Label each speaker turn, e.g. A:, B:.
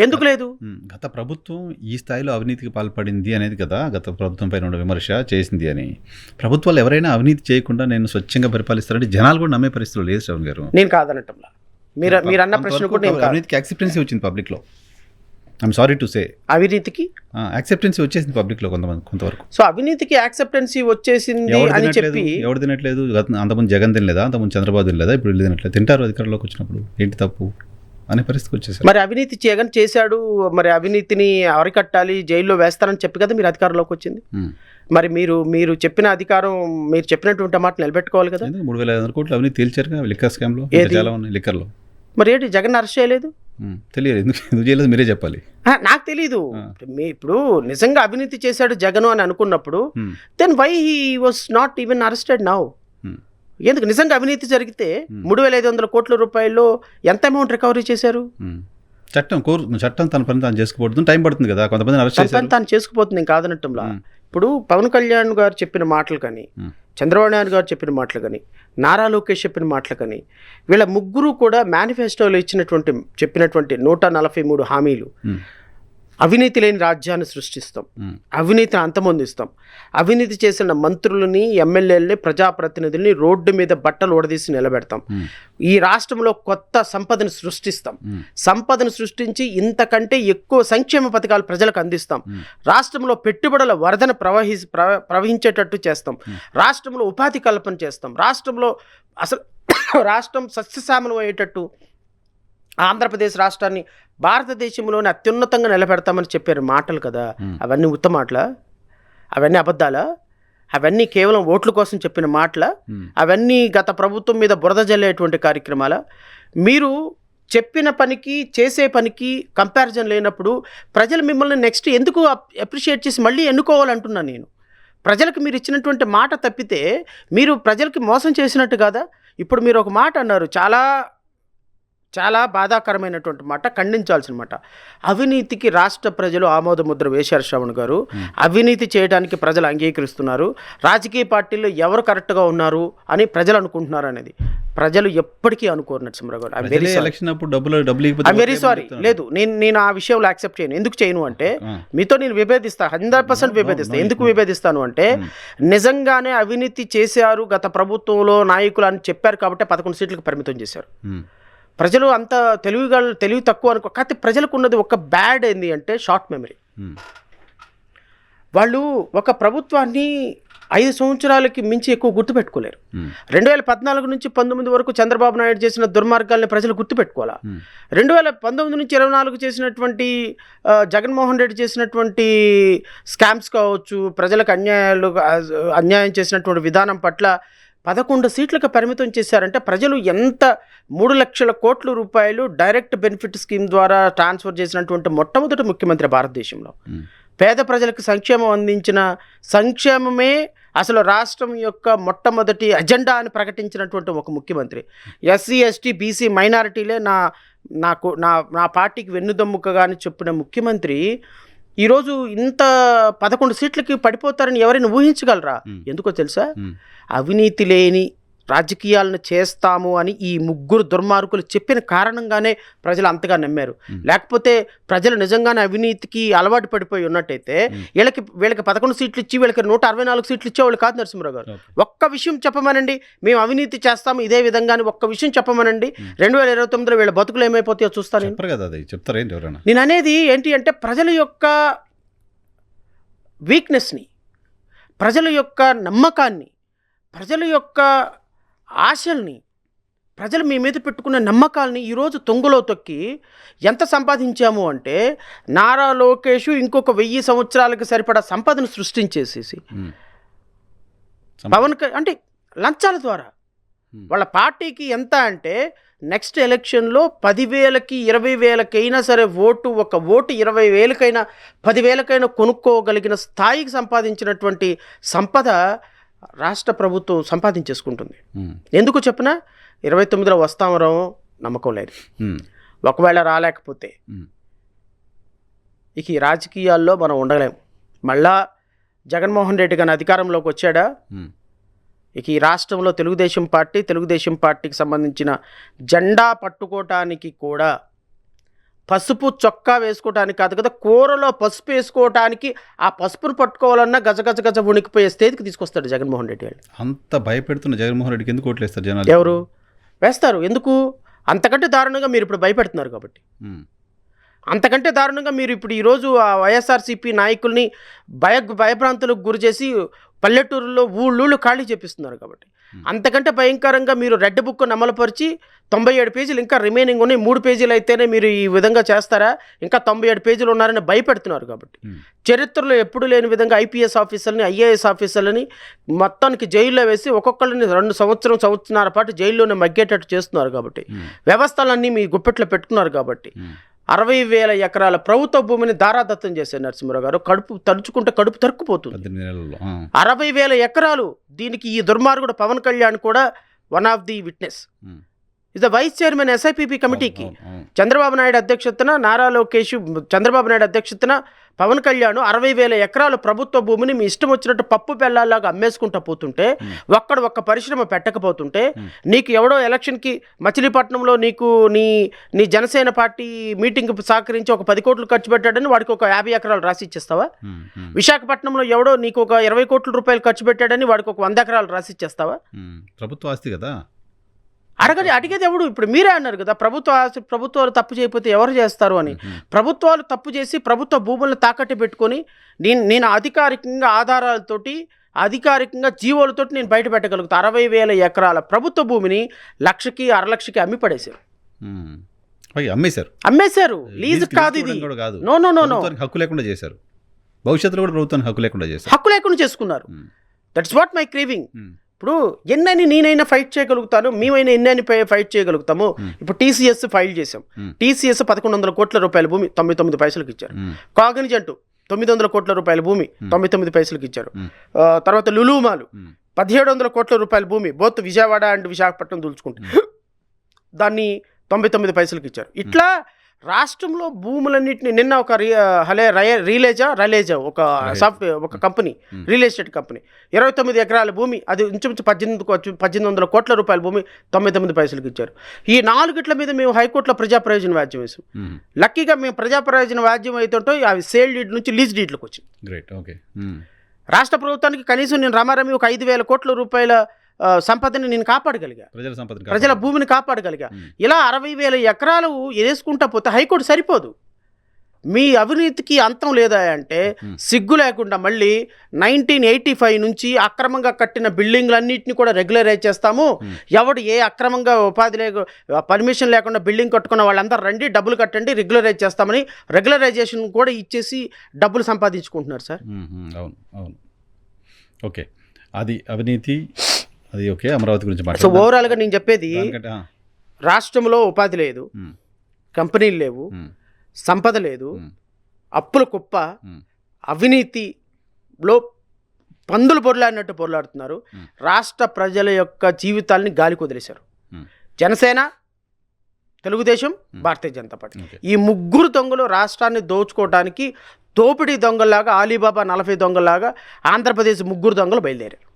A: ఎందుకు లేదు?
B: గత ప్రభుత్వం ఈ స్థాయిలో అవినీతికి పాల్పడింది అనేది కదా గత ప్రభుత్వం పైన ఉన్న విమర్శ చేసింది అని. ప్రభుత్వాలు ఎవరైనా అవినీతి చేయకుండా నేను స్వచ్ఛంగా పరిపాలిస్తారంటే జనాలు కూడా నమ్మే పరిస్థితులు లేదు శ్రవణ్ గారు.
A: నేను కాదనటంలా. మీరు అన్న ప్రశ్న కూడా నేను
B: అవినీతికి యాక్సెప్టెన్సీ వచ్చింది పబ్లిక్లో. ఐఎమ్ సారీ టు సే,
A: అవినీతికి
B: యాక్సెప్టెన్సీ వచ్చేసింది పబ్లిక్లో కొంతవరకు.
A: సో అవినీతికి యాక్సెప్టెన్సీ వచ్చేసింది అని చెప్పి
B: ఎవరు తినట్లేదు? అంతకుముందు జగన్ తినలేదా? అంతకుముందు చంద్రబాబు తినలేదా? ఇప్పుడు వీళ్ళు తినట్లేదు. తింటారు అధికారంలోకి వచ్చినప్పుడు, ఏంటి తప్పు అనే పరిస్థితికి వచ్చేసారు.
A: మరి అవినీతి జగన్ చేశాడు, మరి అవినీతిని అరికట్టాలి, జైల్లో వేస్తారని చెప్పి కదా మీరు అధికారంలోకి వచ్చింది. మరి మీరు చెప్పిన అధికారం, మీరు చెప్పినటువంటి మాట నిలబెట్టుకోవాలి కదా.
B: 3,500 కోట్లు అవినీతి తేల్చారు లిక్కర్ స్కామ్లో, చాలా ఉన్నాయి లిక్కర్లో.
A: మరి ఏంటి జగన్ అరెస్ట్ చేయలేదు?
B: తెలియదు, ఎందుకు చేయలేదు మీరే చెప్పాలి.
A: నాకు తెలీదు. ఇప్పుడు నిజంగా అవినీతి చేశాడు జగన్ అని అనుకున్నప్పుడు then why he was not even arrested now? ఎందుకు? నిజంగా అవినీతి జరిగితే 3,500 కోట్ల రూపాయల్లో ఎంత అమౌంట్ రికవరీ చేశారు?
B: చట్టం తన పని తాను చేసుకోబోతుంది, టైం పడుతుంది కదా. కొంతమంది అరెస్ట్ చేశారు,
A: తాను చేసుకుపోతుంది, నేను కాదనటంలా. ఇప్పుడు పవన్ కళ్యాణ్ గారు చెప్పిన మాటలు కానీ, చంద్రబాబు నాయుడు గారు చెప్పిన మాటలు కానీ, నారా లోకేష్ చెప్పిన మాటలు కానీ, వీళ్ళ ముగ్గురు కూడా మేనిఫెస్టోలో చెప్పినటువంటి 143 హామీలు, అవినీతి లేని రాజ్యాన్ని సృష్టిస్తాం, అవినీతిని అంతమొందిస్తాం, అవినీతి చేసిన మంత్రులని, ఎమ్మెల్యేలని, ప్రజాప్రతినిధుల్ని రోడ్డు మీద బట్టలు ఉడదీసి నిలబెడతాం, ఈ రాష్ట్రంలో కొత్త సంపదను సృష్టిస్తాం, సంపదను సృష్టించి ఇంతకంటే ఎక్కువ సంక్షేమ పథకాలు ప్రజలకు అందిస్తాం, రాష్ట్రంలో పెట్టుబడుల వరదను ప్రవహించేటట్టు చేస్తాం, రాష్ట్రంలో ఉపాధి కల్పన చేస్తాం, రాష్ట్రంలో అసలు రాష్ట్రం సస్యశ్యామలం అయ్యేటట్టు ఆంధ్రప్రదేశ్ రాష్ట్రాన్ని భారతదేశంలోనే అత్యున్నతంగా నిలబెడతామని చెప్పారు మాటలు కదా. అవన్నీ ఉత్తమ మాటలా? అవన్నీ అబద్ధాలా? అవన్నీ కేవలం ఓట్ల కోసం చెప్పిన మాటలా? అవన్నీ గత ప్రభుత్వం మీద బురద జల్లేటువంటి కార్యక్రమాలా? మీరు చెప్పిన పనికి చేసే పనికి కంపారిజన్ లేనప్పుడు ప్రజలు మిమ్మల్ని నెక్స్ట్ ఎందుకు అప్రిషియేట్ చేసి మళ్ళీ ఎన్నుకోవాలంటున్నాను నేను. ప్రజలకు మీరు ఇచ్చినటువంటి మాట తప్పితే మీరు ప్రజలకి మోసం చేసినట్టు కాదా? ఇప్పుడు మీరు ఒక మాట అన్నారు, చాలా బాధాకరమైనటువంటి మాట, ఖండించాల్సిన మాట. అవినీతికి రాష్ట్ర ప్రజలు ఆమోద ముద్ర వేశారు శ్రవణ్ గారు. అవినీతి చేయడానికి ప్రజలు అంగీకరిస్తున్నారు. రాజకీయ పార్టీల్లో ఎవరు కరెక్ట్గా ఉన్నారు అని ప్రజలు అనుకుంటున్నారు అనేది ప్రజలు ఎప్పటికీ అనుకోరు నరసింహరావు గారు. I very sorry. లేదు, నేను ఆ విషయంలో యాక్సెప్ట్ చేయను. ఎందుకు చేయను అంటే మీతో నేను విభేదిస్తాను, 100% విభేదిస్తాను. ఎందుకు విభేదిస్తాను అంటే నిజంగానే అవినీతి చేశారు గత ప్రభుత్వంలో నాయకులు అని చెప్పారు కాబట్టి 11 సీట్లకు పరిమితం చేశారు. ప్రజలు అంత తెలివి తక్కువ అనుకో. కాకపోతే ప్రజలకు ఉన్నది ఒక బ్యాడ్ ఏంది అంటే షార్ట్ మెమరీ. వాళ్ళు ఒక ప్రభుత్వాన్ని 5 సంవత్సరాలకి మించి ఎక్కువ గుర్తుపెట్టుకోలేరు. 2014 నుంచి 19 వరకు చంద్రబాబు నాయుడు చేసిన దుర్మార్గాల్ని ప్రజలు గుర్తుపెట్టుకోవాలా. 2019 నుంచి 24 చేసినటువంటి జగన్మోహన్ రెడ్డి చేసినటువంటి స్కామ్స్ కావచ్చు, ప్రజలకు అన్యాయం చేసినటువంటి విధానం పట్ల 11 సీట్లకు పరిమితం చేశారంటే ప్రజలు ఎంత 3 లక్షల కోట్ల రూపాయలు డైరెక్ట్ బెనిఫిట్ స్కీమ్ ద్వారా ట్రాన్స్ఫర్ చేసినటువంటి మొట్టమొదటి ముఖ్యమంత్రి భారతదేశంలో. పేద ప్రజలకు సంక్షేమం అందించిన సంక్షేమమే అసలు రాష్ట్రం యొక్క మొట్టమొదటి అజెండా అని ప్రకటించినటువంటి ఒక ముఖ్యమంత్రి. ఎస్సీ ఎస్టీ బీసీ మైనారిటీలే నా పార్టీకి వెన్నుదమ్ముకగా అని చెప్పిన ముఖ్యమంత్రి ఈరోజు ఇంత 11 సీట్లకి పడిపోతారని ఎవరైనా ఊహించగలరా? ఎందుకో తెలుసా? అవినీతి లేని రాజకీయాలను చేస్తాము అని ఈ ముగ్గురు దుర్మార్గులు చెప్పిన కారణంగానే ప్రజలు అంతగా నమ్మారు. లేకపోతే ప్రజలు నిజంగానే అవినీతికి అలవాటు పడిపోయి ఉన్నట్టయితే వీళ్ళకి 11 సీట్లు ఇచ్చి వీళ్ళకి 164 సీట్లు ఇచ్చేవాళ్ళు కాదు నరసింహరావు గారు. ఒక్క విషయం చెప్పమనండి, మేము అవినీతి చేస్తాము ఇదే విధంగా అని ఒక్క విషయం చెప్పమనండి. 2029లో వీళ్ళ బతుకులు ఏమైపోతాయో చూస్తాను. నేను అనేది ఏంటి అంటే ప్రజల యొక్క వీక్నెస్ని, ప్రజల యొక్క నమ్మకాన్ని, ప్రజల యొక్క ఆశల్ని, ప్రజలు మీ మీద పెట్టుకున్న నమ్మకాలని ఈరోజు తొంగలో తొక్కి ఎంత సంపాదించాము అంటే నారా లోకేష్ ఇంకొక 1000 సంవత్సరాలకు సరిపడా సంపదను సృష్టించేసేసి పవన్ అంటే లంచాల ద్వారా వాళ్ళ పార్టీకి ఎంత అంటే నెక్స్ట్ ఎలక్షన్లో 10,000కి 20,000కైనా సరే ఒక ఓటు 20,000కైనా 10,000కైనా కొనుక్కోగలిగిన స్థాయికి సంపాదించినటువంటి సంపద రాష్ట్ర ప్రభుత్వం సంపాదించేసుకుంటుంది. ఎందుకు చెప్పినా 29లో వస్తామో నమ్మకం లేదు. ఒకవేళ రాలేకపోతే ఇక ఈ రాజకీయాల్లో మనం ఉండలేము. మళ్ళా జగన్మోహన్ రెడ్డి గారి అధికారంలోకి వచ్చాడా, ఇక ఈ రాష్ట్రంలో తెలుగుదేశం పార్టీకి సంబంధించిన జెండా పట్టుకోవటానికి కూడా పసుపు చొక్కా వేసుకోవడానికి కాదు కదా, కూరలో పసుపు వేసుకోవడానికి ఆ పసుపును పట్టుకోవాలన్నా గజ గజ గజ వణికిపోయే స్థితికి తీసుకొస్తాడు జగన్మోహన్ రెడ్డి గారు.
B: అంత భయపెడుతున్న జగన్మోహన్ రెడ్డికి ఎందుకు ఓట్లు వేస్తారు జనాలు?
A: ఎవరు వేస్తారు? ఎందుకు? అంతకంటే దారుణంగా మీరు ఇప్పుడు భయపెడుతున్నారు కాబట్టి. అంతకంటే దారుణంగా మీరు ఇప్పుడు ఈరోజు ఆ వైఎస్ఆర్సీపీ నాయకుల్ని భయభ్రాంతులకు గురి చేసి పల్లెటూరులో ఊళ్ళూళ్ళు ఖాళీ చేపిస్తున్నారు కాబట్టి. అంతకంటే భయంకరంగా మీరు రెడ్ బుక్ అమలుపరిచి 97 పేజీలు ఇంకా రిమైనింగ్ ఉన్నాయి, 3 పేజీలు అయితేనే మీరు ఈ విధంగా చేస్తారా, ఇంకా 97 పేజీలు ఉన్నారని భయపెడుతున్నారు కాబట్టి. చరిత్రలో ఎప్పుడు లేని విధంగా ఐపీఎస్ ఆఫీసర్ని, ఐఏఎస్ ఆఫీసర్లని మొత్తానికి జైల్లో వేసి ఒక్కొక్కరిని 2 సంవత్సరాల పాటు జైల్లోనే మగ్గేటట్టు చేస్తున్నారు కాబట్టి. వ్యవస్థలన్నీ మీ గుప్పెట్లో పెట్టుకున్నారు కాబట్టి. 60,000 ఎకరాల ప్రభుత్వ భూమిని దారాదత్తం చేశారు నరసింహారావు గారు. కడుపు తరుక్కుపోతుంది. 60,000 ఎకరాలు. దీనికి ఈ దుర్మార్గుడు పవన్ కళ్యాణ్ కూడా one of the witness. Is the vice chairman SIPP కమిటీకి. చంద్రబాబు నాయుడు అధ్యక్షతన నారా లోకేష్, చంద్రబాబు నాయుడు అధ్యక్షతన పవన్ కళ్యాణ్ 60,000 ఎకరాలు ప్రభుత్వ భూమిని మీ ఇష్టం వచ్చినట్టు పప్పు బెల్లాలాగా అమ్మేసుకుంటూ పోతుంటే, ఒక్క పరిశ్రమ పెట్టకపోతుంటే, నీకు ఎవడో ఎలక్షన్కి మచిలీపట్నంలో నీకు నీ జనసేన పార్టీ మీటింగ్ సహకరించి ఒక 10 కోట్లు ఖర్చు పెట్టాడని వాడికి ఒక 50 ఎకరాలు రాసి ఇచ్చేస్తావా? విశాఖపట్నంలో ఎవడో నీకు ఒక 20 కోట్ల రూపాయలు ఖర్చు పెట్టాడని వాడికి ఒక 100 ఎకరాలు రాసి ఇచ్చేస్తావా?
B: ప్రభుత్వ ఆస్తి కదా.
A: అడిగేది ఎవడు? ఇప్పుడు మీరే అన్నారు కదా, ప్రభుత్వాలు తప్పు చేయకపోతే ఎవరు చేస్తారు అని. ప్రభుత్వాలు తప్పు చేసి ప్రభుత్వ భూములను తాకట్టు పెట్టుకొని నేను అధికారికంగా ఆధారాలతోటి, అధికారికంగా జీవోలతోటి నేను బయట పెట్టగలుగుతాను. 60,000 ఎకరాల ప్రభుత్వ భూమిని 1,00,000కి 1,50,000కి అమ్మి పడేశారు. అమ్మేశారు. లీజ్ కాదు ఇది. నో,
B: హక్కు లేకుండా చేశారు. భవిష్యత్తులో కూడా ప్రభుత్వానికి హక్కు లేకుండా చేశారు.
A: హక్కు లేకుండా చేసుకున్నారు. That's what my craving. ఇప్పుడు ఎన్నని నేనైనా ఫైట్ చేయగలుగుతాను, మేమైనా ఎన్నని ఫైట్ చేయగలుగుతాము. ఇప్పుడు టీసీఎస్ ఫైల్ చేసాం. టీసీఎస్ 1,100 కోట్ల రూపాయల భూమి 99 పైసలకు ఇచ్చారు. కాగ్నిజెంట్ 900 కోట్ల రూపాయల భూమి 99 పైసలకు ఇచ్చారు. తర్వాత లులుమాలు 1,700 కోట్ల రూపాయల భూమి బోత్ విజయవాడ అండ్ విశాఖపట్నం దూల్చుకుంటే దాన్ని 99 పైసలకు ఇచ్చారు. ఇట్లా రాష్ట్రంలో భూములన్నింటినీ నిన్న ఒక రిలేజా ఒక కంపెనీ, రియల్ ఎస్టేట్ కంపెనీ 29 ఎకరాల భూమి, అది ఇంచుమించు 1,800 కోట్ల రూపాయల భూమి 99 పైసలకు ఇచ్చారు. ఈ 4 మీద మేము హైకోర్టులో ప్రజా ప్రయోజన వ్యాజ్యం వేసాం. లక్కీగా మేము ప్రజా ప్రయోజన వ్యాజ్యం అవుతుంటే అవి సేల్ డీడ్ నుంచి లీజ్ డీడ్లకు వచ్చింది. రాష్ట్ర ప్రభుత్వానికి కనీసం నేను రామారామి ఒక 5,000 కోట్ల రూపాయల సంపదని నేను కాపాడగలిగా, ప్రజల భూమిని కాపాడగలిగా. ఇలా 60,000 ఎకరాలు వేసుకుంటా పోతే హైకోర్టు సరిపోదు. మీ అవినీతికి అంతం లేదా అంటే సిగ్గు లేకుండా మళ్ళీ 1985 నుంచి అక్రమంగా కట్టిన బిల్డింగ్లన్నింటినీ కూడా రెగ్యులరైజ్ చేస్తాము. ఎవడు ఏ అక్రమంగా పర్మిషన్ లేకుండా బిల్డింగ్ కట్టుకున్న వాళ్ళందరూ రండి, డబ్బులు కట్టండి, రెగ్యులరైజ్ చేస్తామని రెగ్యులరైజేషన్ కూడా ఇచ్చేసి డబ్బులు సంపాదించుకుంటున్నారు సార్.
B: అవును. ఓకే, అది అవినీతి. అది ఓకే. అమరావతి గురించి
A: సో ఓవరాల్గా నేను చెప్పేది, రాష్ట్రంలో ఉపాధి లేదు, కంపెనీలు లేవు, సంపద లేదు, అప్పుల కుప్ప, అవినీతిలో పందులు పొరలాడినట్టు పొరలాడుతున్నారు. రాష్ట్ర ప్రజల యొక్క జీవితాలని గాలికి వదిలేశారు. జనసేన, తెలుగుదేశం, భారతీయ జనతా పార్టీ, ఈ 3 దొంగలు రాష్ట్రాన్ని దోచుకోవడానికి దోపిడీ దొంగల్లాగా, అలీబాబా 40 దొంగల్లాగా ఆంధ్రప్రదేశ్ 3 దొంగలు బయలుదేరారు.